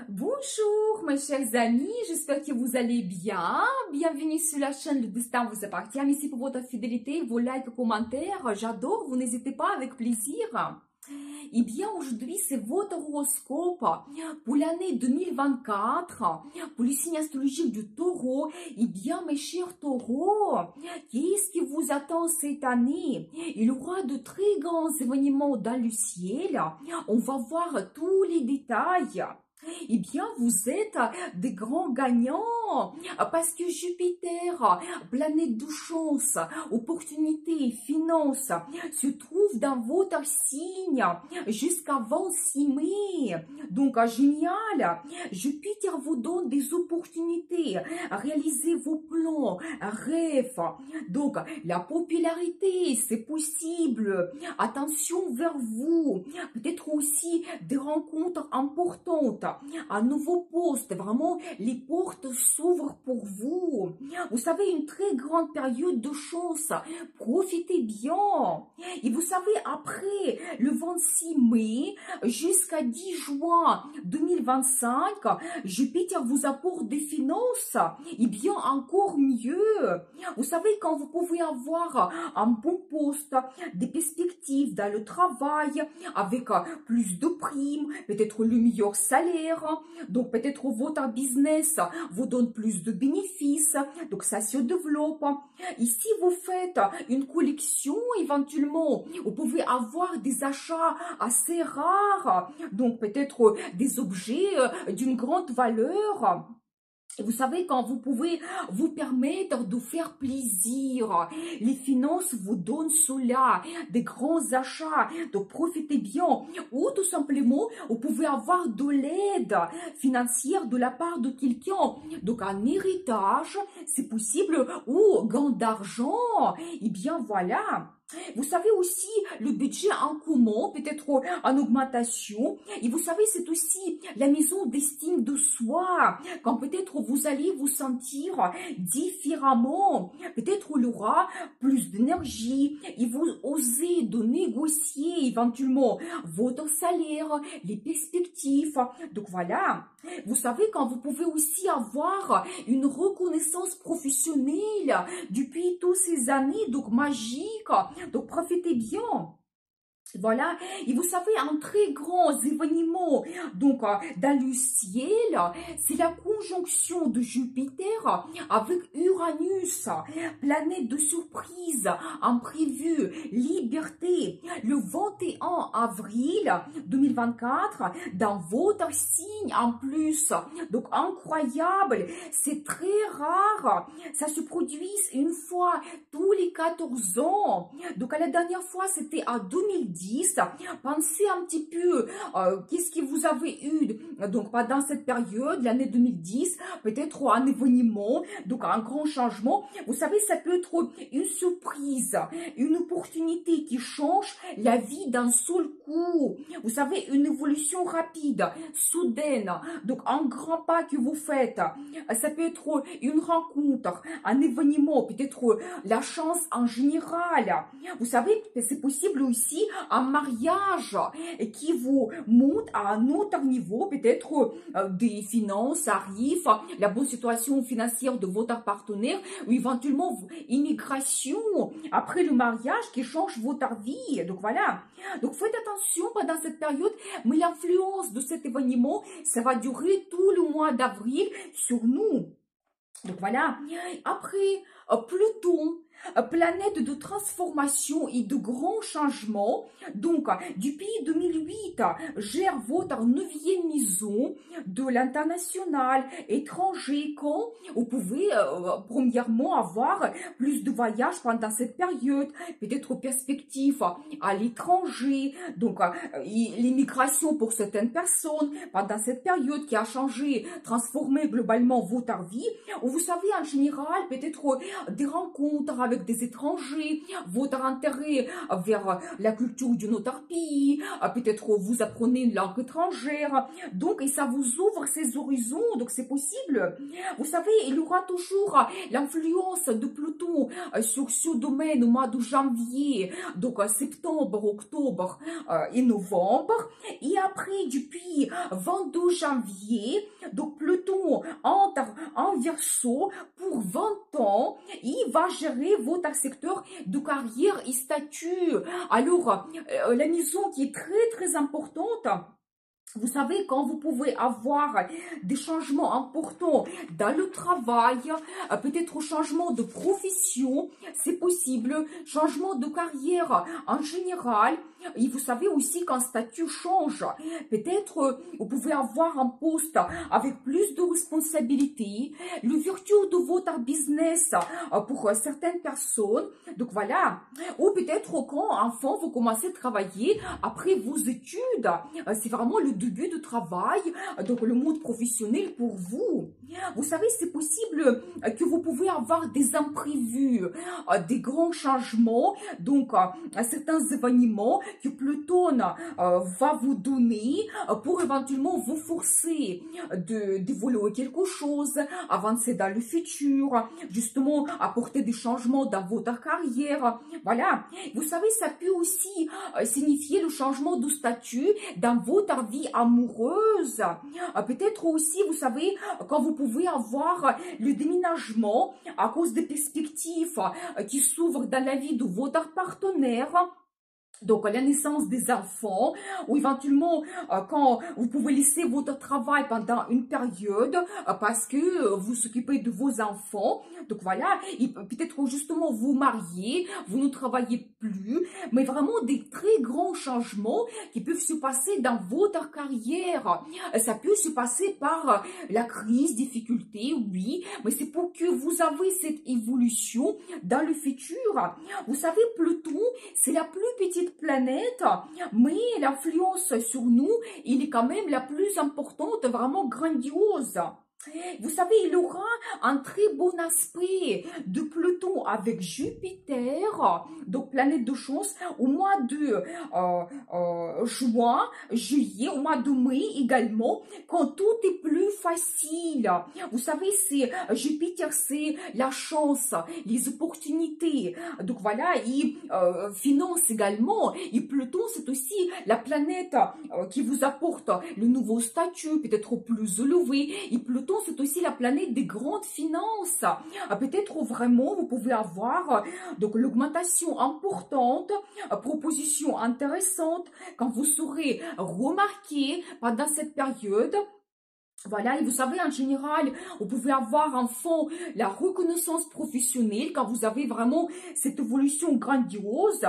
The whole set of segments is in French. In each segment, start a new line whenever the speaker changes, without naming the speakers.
Bonjour mes chers amis, j'espère que vous allez bien. Bienvenue sur la chaîne Le Destin vous appartient. Merci pour votre fidélité, vos likes, commentaires. J'adore, vous n'hésitez pas avec plaisir. Eh bien, aujourd'hui, c'est votre horoscope pour l'année 2024, pour les signes astrologiques du taureau. Eh bien, mes chers taureaux, qu'est-ce qui vous attend cette année? Il y aura de très grands événements dans le ciel. On va voir tous les détails. Eh bien, vous êtes des grands gagnants parce que Jupiter, planète de chance, opportunité, finance, se trouve dans votre signe jusqu'à 26 mai. Donc, génial! Jupiter vous donne des opportunités à réaliser vos plans, rêves. Donc, la popularité, c'est possible. Attention vers vous. Peut-être aussi des rencontres importantes. Un nouveau poste, vraiment, les portes s'ouvrent pour vous. Vous savez, une très grande période de chance. Profitez bien. Et vous savez, après le 26 mai jusqu'à 10 juin 2025, Jupiter vous apporte des finances. Et bien encore mieux. Vous savez, quand vous pouvez avoir un bon poste, des perspectives dans le travail, avec plus de primes, peut-être le meilleur salaire, donc peut-être votre business vous donne plus de bénéfices, donc ça se développe. Ici, vous faites une collection, éventuellement, vous pouvez avoir des achats assez rares, donc peut-être des objets d'une grande valeur. Et vous savez, quand vous pouvez vous permettre de faire plaisir, les finances vous donnent cela, des grands achats, donc profitez bien. Ou tout simplement, vous pouvez avoir de l'aide financière de la part de quelqu'un. Donc un héritage, c'est possible, ou gain d'argent. Et bien voilà. Vous savez aussi, le budget en commun, peut-être en augmentation. Et vous savez, c'est aussi la maison d'estime de soi. Quand peut-être vous allez vous sentir différemment. Peut-être il y aura plus d'énergie et vous osez de négocier éventuellement votre salaire, les perspectives. Donc voilà. Vous savez, quand vous pouvez aussi avoir une reconnaissance professionnelle depuis toutes ces années, donc magique. Donc, profitez bien. Voilà, et vous savez, un très grand événement, donc dans le ciel, c'est la conjonction de Jupiter avec Uranus, planète de surprise, imprévu, liberté, le 21 avril 2024, dans votre signe en plus. Donc, incroyable, c'est très rare, ça se produit une fois tous les 14 ans. Donc, à la dernière fois, c'était en 2010. Pensez un petit peu, qu'est-ce que vous avez eu donc pendant cette période, l'année 2010, peut-être un événement, donc un grand changement. Vous savez, ça peut être une surprise, une opportunité qui change la vie d'un seul coup. Vous savez, une évolution rapide, soudaine, donc un grand pas que vous faites. Ça peut être une rencontre, un événement, peut-être la chance en général. Vous savez, c'est possible aussi un mariage qui vous monte à un autre niveau, peut-être des finances arrivent, la bonne situation financière de votre partenaire, ou éventuellement une migration après le mariage qui change votre vie. Donc voilà. Donc faites attention pendant cette période, mais l'influence de cet événement, ça va durer tout le mois d'avril sur nous. Donc voilà. Après, Pluton, planète de transformation et de grands changements. Donc, depuis 2008, gère votre 9e maison de l'international, étranger, quand vous pouvez, premièrement, avoir plus de voyages pendant cette période, peut-être perspective à l'étranger, donc l'immigration pour certaines personnes pendant cette période qui a changé, transformé globalement votre vie. Vous savez, en général, peut-être des rencontres avec des étrangers, votre intérêt vers la culture d'un autre pays, peut-être vous apprenez une langue étrangère, donc et ça vous ouvre ces horizons, donc c'est possible. Vous savez, il y aura toujours l'influence de Pluton sur ce domaine au mois de janvier, donc septembre, octobre et novembre, et après depuis 22 janvier, donc Pluton entre en Verseau pour 20 ans, il va gérer votre secteur de carrière et statut. Alors, la maison qui est très importante, vous savez, quand vous pouvez avoir des changements importants dans le travail, peut-être changement de profession, c'est possible, changement de carrière en général, et vous savez aussi qu'un statut change. Peut-être vous pouvez avoir un poste avec plus de responsabilités, l'ouverture de votre business pour certaines personnes, donc voilà. Ou peut-être quand enfant vous commencez à travailler après vos études, c'est vraiment le début de travail, donc le monde professionnel pour vous. Vous savez, c'est possible que vous pouvez avoir des imprévus, des grands changements, donc certains événements que Pluton va vous donner pour éventuellement vous forcer d'évoluer quelque chose, avancer dans le futur, justement apporter des changements dans votre carrière. Voilà. Vous savez, ça peut aussi signifier le changement de statut dans votre vie amoureuse. Peut-être aussi, vous savez, quand vous pouvez avoir le déménagement à cause des perspectives qui s'ouvrent dans la vie de votre partenaire. Donc, la naissance des enfants, ou éventuellement, quand vous pouvez laisser votre travail pendant une période, parce que vous s'occupez de vos enfants. Donc, voilà, peut-être justement vous mariez, vous ne travaillez plus, mais vraiment des très grands changements qui peuvent se passer dans votre carrière. Ça peut se passer par la crise, difficulté, oui, mais c'est pour que vous avez cette évolution dans le futur. Vous savez, Pluton, c'est la plus petite planète, mais l'influence sur nous, il est quand même la plus importante, vraiment grandiose. Vous savez, il aura un très bon aspect de Pluton avec Jupiter, donc planète de chance, au mois de juin, juillet, au mois de mai également, quand tout est plus facile. Vous savez, c'est Jupiter, c'est la chance, les opportunités. Donc voilà, il finance également. Et Pluton, c'est aussi la planète qui vous apporte le nouveau statut, peut-être plus élevé. Et Pluton, c'est aussi la planète des grandes finances. Peut-être vraiment vous pouvez avoir donc l'augmentation importante, proposition intéressante quand vous serez remarqué pendant cette période. Voilà, et vous savez, en général, vous pouvez avoir en fond la reconnaissance professionnelle quand vous avez vraiment cette évolution grandiose.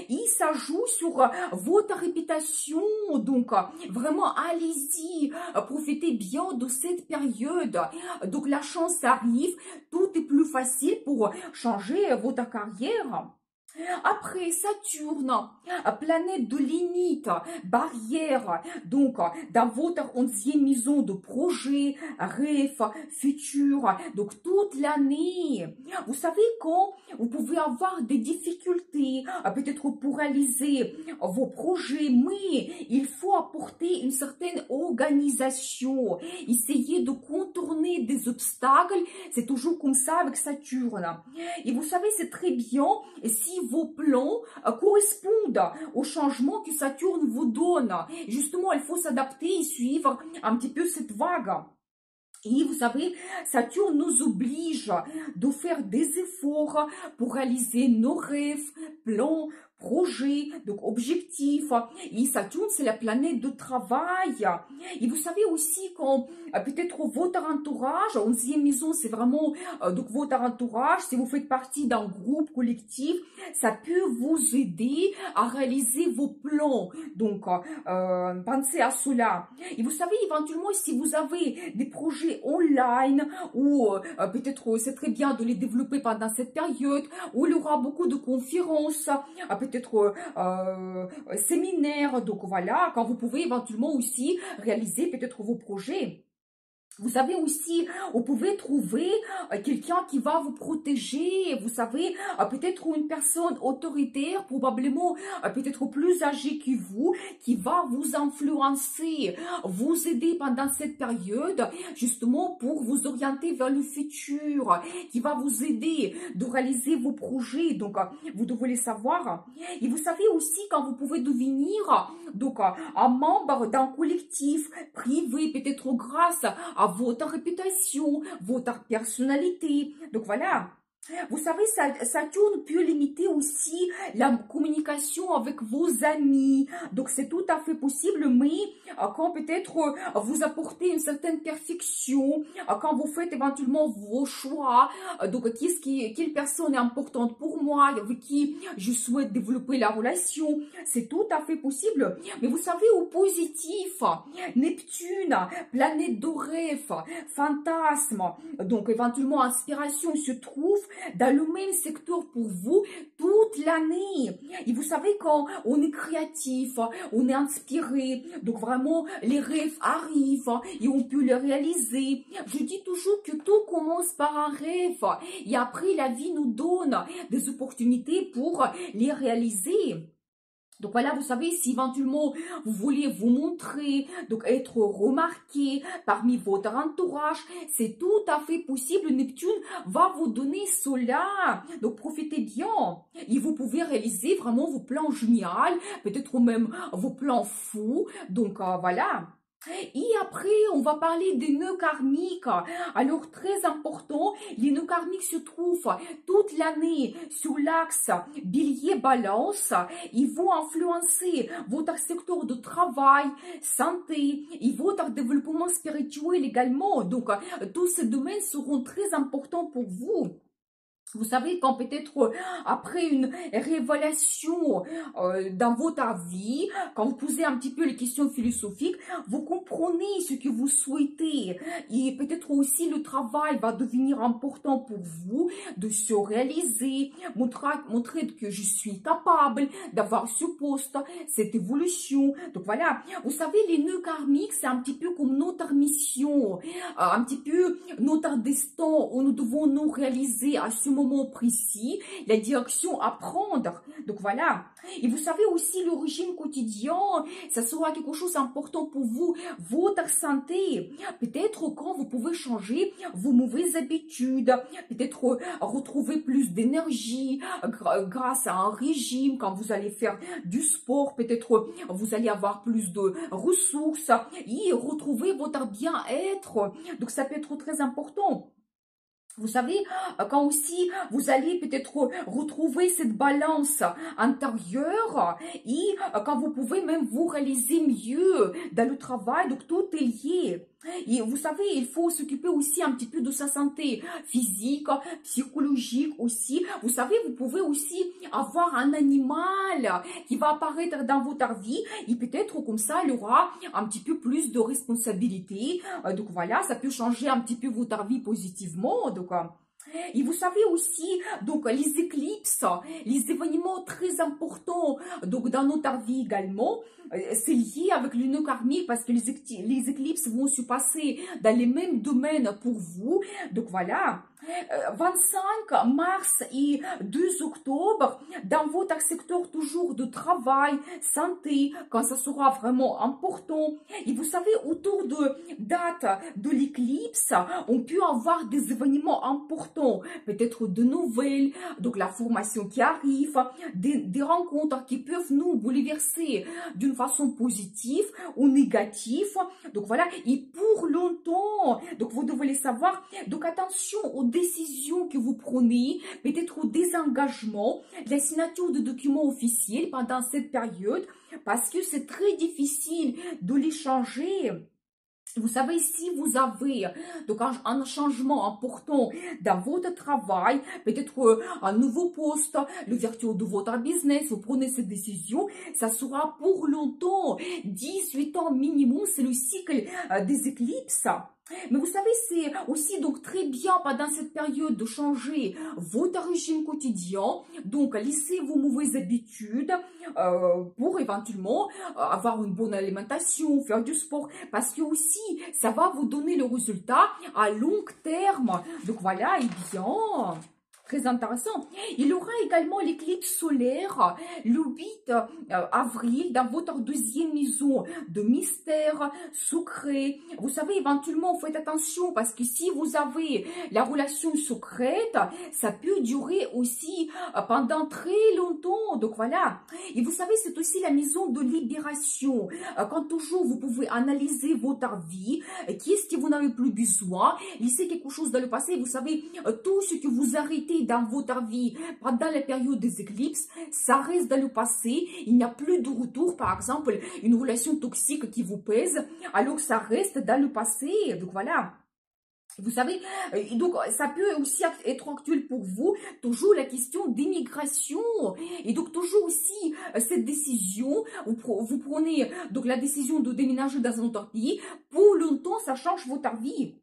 Et ça joue sur votre réputation. Donc, vraiment, allez-y, profitez bien de cette période. Donc, la chance arrive, tout est plus facile pour changer votre carrière. Après Saturne, planète de limite, barrière, donc dans votre 11e maison de projet, rêve, futur, donc toute l'année. Vous savez quand vous pouvez avoir des difficultés, peut-être pour réaliser vos projets, mais il faut apporter une certaine organisation, essayer de contourner des obstacles, c'est toujours comme ça avec Saturne. Et vous savez, c'est très bien si vos plans correspondent au changement que Saturne vous donne. Justement, il faut s'adapter et suivre un petit peu cette vague. Et vous savez, Saturne nous oblige de faire des efforts pour réaliser nos rêves, plans, projets, donc objectifs. Et Saturne, c'est la planète de travail. Et vous savez aussi quand peut-être votre entourage, 11e maison, c'est vraiment donc votre entourage, si vous faites partie d'un groupe collectif, ça peut vous aider à réaliser vos plans. Donc, pensez à cela. Et vous savez, éventuellement, si vous avez des projets online ou peut-être c'est très bien de les développer pendant cette période où il y aura beaucoup de conférences, peut-être séminaires. Donc voilà, quand vous pouvez éventuellement aussi réaliser peut-être vos projets. Vous savez aussi, vous pouvez trouver quelqu'un qui va vous protéger, vous savez, peut-être une personne autoritaire, probablement peut-être plus âgée que vous, qui va vous influencer, vous aider pendant cette période, justement pour vous orienter vers le futur, qui va vous aider de réaliser vos projets. Donc, vous devez le savoir. Et vous savez aussi quand vous pouvez devenir donc un membre d'un collectif privé, peut-être grâce à votre réputation, votre personnalité. Donc voilà. Vous savez, Saturne peut limiter aussi la communication avec vos amis. Donc, c'est tout à fait possible, mais quand peut-être vous apportez une certaine perfection, quand vous faites éventuellement vos choix, donc quelle personne est importante pour moi, avec qui je souhaite développer la relation, c'est tout à fait possible. Mais vous savez, au positif, Neptune, planète de rêve, fantasme, donc éventuellement inspiration se trouve dans le même secteur pour vous toute l'année. Et vous savez, quand on est créatif, on est inspiré, donc vraiment les rêves arrivent et on peut les réaliser. Je dis toujours que tout commence par un rêve et après la vie nous donne des opportunités pour les réaliser. Donc voilà, vous savez, si éventuellement vous voulez vous montrer, donc être remarqué parmi votre entourage, c'est tout à fait possible. Neptune va vous donner cela. Donc profitez bien. Et vous pouvez réaliser vraiment vos plans géniaux, peut-être même vos plans fous. Donc voilà. Et après, on va parler des nœuds karmiques. Alors, très important, les nœuds karmiques se trouvent toute l'année sur l'axe bélier-balance. Ils vont influencer votre secteur de travail, santé et votre développement spirituel également. Donc, tous ces domaines seront très importants pour vous. Vous savez, quand peut-être après une révélation dans votre vie, quand vous posez un petit peu les questions philosophiques, vous comprenez ce que vous souhaitez. Et peut-être aussi le travail va devenir important pour vous de se réaliser, montrer que je suis capable d'avoir ce poste, cette évolution. Donc voilà, vous savez, les nœuds karmiques, c'est un petit peu comme notre mission, un petit peu notre destin où nous devons nous réaliser à ce moment précis, la direction à prendre. Donc voilà. Et vous savez aussi le régime quotidien, ça sera quelque chose d'important pour vous, votre santé. Peut-être quand vous pouvez changer vos mauvaises habitudes, peut-être retrouver plus d'énergie grâce à un régime, quand vous allez faire du sport, peut-être vous allez avoir plus de ressources et retrouver votre bien-être. Donc ça peut être très important. Vous savez, quand aussi vous allez peut-être retrouver cette balance intérieure et quand vous pouvez même vous réaliser mieux dans le travail, donc tout est lié. Et vous savez, il faut s'occuper aussi un petit peu de sa santé physique, psychologique aussi. Vous savez, vous pouvez aussi avoir un animal qui va apparaître dans votre vie et peut-être comme ça, il aura un petit peu plus de responsabilité. Donc voilà, ça peut changer un petit peu votre vie positivement. Donc, et vous savez aussi, donc, les éclipses, les événements très importants donc, dans notre vie également, c'est lié avec le nœud karmique parce que les éclipses vont se passer dans les mêmes domaines pour vous. Donc voilà, 25 mars et 2 octobre, dans votre secteur toujours de travail, santé, quand ça sera vraiment important. Et vous savez, autour de date de l'éclipse, on peut avoir des événements importants, peut-être de nouvelles, donc la formation qui arrive, des rencontres qui peuvent nous bouleverser d'une façon positive ou négative. Donc voilà, et pour longtemps, donc vous devez le savoir, donc attention aux décisions que vous prenez, peut-être au désengagement, la signature de documents officiels pendant cette période, parce que c'est très difficile de les changer. Vous savez, si vous avez donc un changement important dans votre travail, peut-être un nouveau poste, l'ouverture de votre business, vous prenez cette décision, ça sera pour longtemps, 18 ans minimum, c'est le cycle des éclipses. Mais vous savez, c'est aussi donc très bien pendant cette période de changer votre régime quotidien. Donc, laissez vos mauvaises habitudes pour éventuellement avoir une bonne alimentation, faire du sport. Parce que aussi, ça va vous donner le résultat à long terme. Donc voilà, et bien... Très intéressant. Il y aura également l'éclipse solaire le 8 avril dans votre deuxième maison de mystère, secret. Vous savez, éventuellement, faites attention parce que si vous avez la relation secrète, ça peut durer aussi pendant très longtemps. Donc voilà. Et vous savez, c'est aussi la maison de libération. Quand toujours vous pouvez analyser votre vie, qu'est-ce que vous n'avez plus besoin, laissez quelque chose dans le passé. Vous savez, tout ce que vous arrêtez dans votre vie pendant la période des éclipses, ça reste dans le passé, il n'y a plus de retour. Par exemple, une relation toxique qui vous pèse, alors ça reste dans le passé. Donc voilà. Vous savez, donc ça peut aussi être actuel pour vous, toujours la question d'immigration. Et donc toujours aussi cette décision, vous prenez donc la décision de déménager dans un autre pays, pour longtemps ça change votre vie.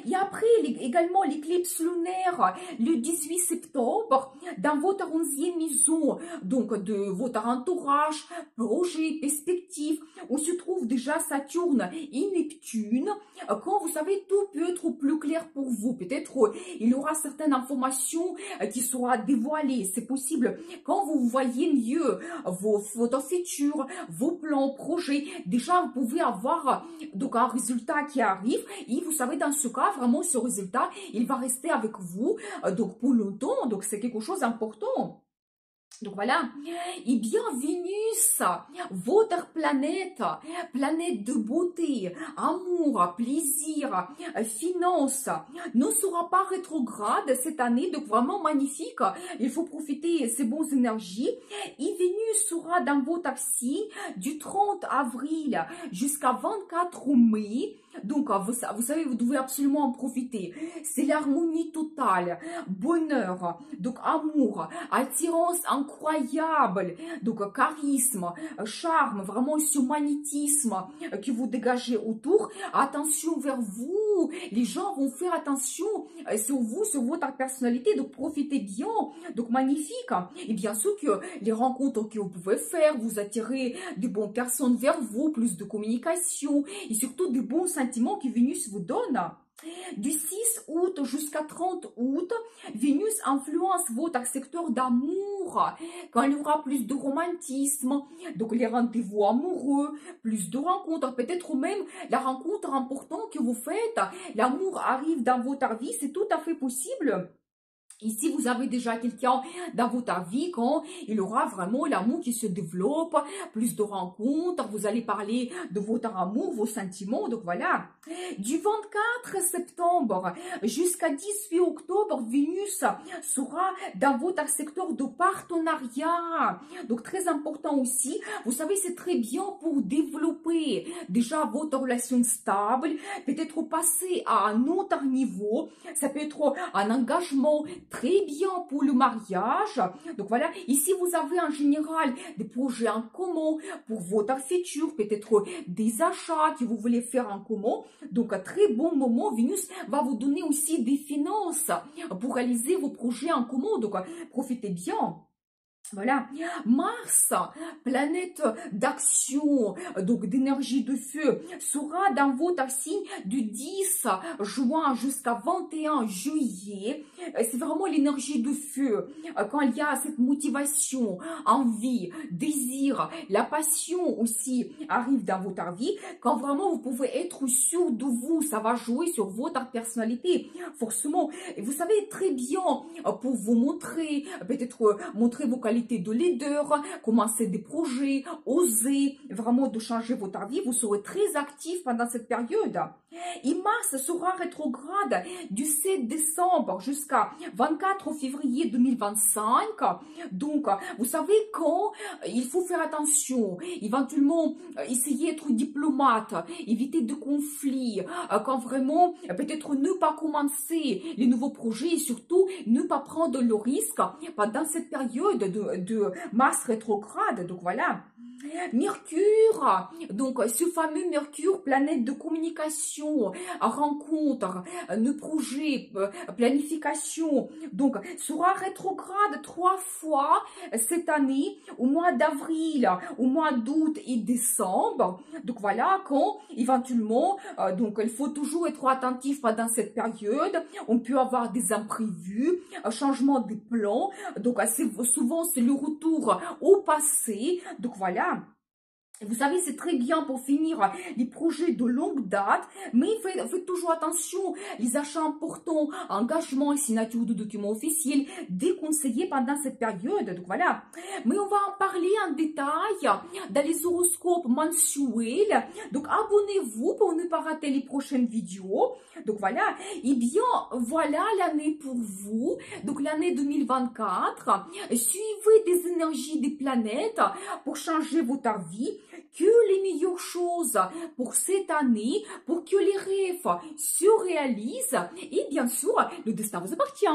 Et après, également l'éclipse lunaire, le 18 septembre, dans votre 11e maison, donc de votre entourage, projet, perspective, où se trouve déjà Saturne et Neptune. Quand vous savez, tout peut être plus clair pour vous. Peut-être il y aura certaines informations qui seront dévoilées. C'est possible. Quand vous voyez mieux votre futur, vos plans, projets, déjà vous pouvez avoir donc un résultat qui arrive. Et vous savez, dans ce cas, vraiment, ce résultat, il va rester avec vous donc pour longtemps. Donc, c'est quelque chose d'important. Donc voilà, et bien Vénus, votre planète, planète de beauté, amour, plaisir, finance, ne sera pas rétrograde cette année, donc vraiment magnifique, il faut profiter de ces bonnes énergies. Et Vénus sera dans votre signe du 30 avril jusqu'à 24 mai. Donc, vous savez, vous devez absolument en profiter. C'est l'harmonie totale, bonheur, donc amour, attirance incroyable, donc charisme, charme, vraiment ce magnétisme que vous dégagez autour. Attention vers vous, les gens vont faire attention sur vous, sur votre personnalité, donc profitez bien, donc magnifique. Et bien sûr que les rencontres que vous pouvez faire, vous attirez de bonnes personnes vers vous, plus de communication et surtout de bons sentiments que Vénus vous donne. Du 6 août jusqu'à 30 août, Vénus influence votre secteur d'amour. Quand il y aura plus de romantisme, donc les rendez-vous amoureux, plus de rencontres, peut-être même la rencontre importante que vous faites, l'amour arrive dans votre vie, c'est tout à fait possible. Et si vous avez déjà quelqu'un dans votre vie, quand il aura vraiment l'amour qui se développe, plus de rencontres, vous allez parler de votre amour, vos sentiments, donc voilà. Du 24 septembre jusqu'à 18 octobre, Vénus sera dans votre secteur de partenariat. Donc très important aussi, vous savez, c'est très bien pour développer déjà votre relation stable, peut-être passer à un autre niveau, ça peut être un engagement très bien pour le mariage. Donc voilà, ici vous avez en général des projets en commun pour votre futur, peut-être des achats que vous voulez faire en commun. Donc un très bon moment, Vénus va vous donner aussi des finances pour réaliser vos projets en commun. Donc profitez bien. Voilà, Mars, planète d'action, donc d'énergie de feu, sera dans votre signe du 10 juin jusqu'à 21 juillet. C'est vraiment l'énergie de feu. Quand il y a cette motivation, envie, désir, la passion aussi arrive dans votre vie. Quand vraiment vous pouvez être sûr de vous, ça va jouer sur votre personnalité, forcément. Et vous savez très bien pour vous montrer, peut-être montrer vos qualités de leader, commencer des projets, oser vraiment de changer votre vie. Vous serez très actif pendant cette période. Et Mars sera rétrograde du 7 décembre jusqu'à 24 février 2025. Donc, vous savez quand il faut faire attention, éventuellement essayer d'être diplomate, éviter de conflits, quand vraiment peut-être ne pas commencer les nouveaux projets et surtout ne pas prendre le risque pendant cette période de Mars rétrograde. Donc voilà. Mercure, donc ce fameux Mercure, planète de communication, rencontre, de projet, planification, donc sera rétrograde 3 fois cette année, au mois d'avril, au mois d'août et décembre. Donc voilà, quand éventuellement, donc il faut toujours être attentif pendant cette période. On peut avoir des imprévus, un changement des plans. Donc assez souvent c'est le retour au passé. Donc voilà. Vous savez, c'est très bien pour finir les projets de longue date, mais faites toujours attention, les achats importants, engagements et signatures de documents officiels déconseillés pendant cette période. Donc voilà. Mais on va en parler en détail dans les horoscopes mensuels. Donc abonnez-vous pour ne pas rater les prochaines vidéos. Donc voilà. Et bien, voilà l'année pour vous. Donc l'année 2024. Suivez des énergies des planètes pour changer votre vie. Que les meilleures choses pour cette année, pour que les rêves se réalisent et bien sûr, le destin vous appartient.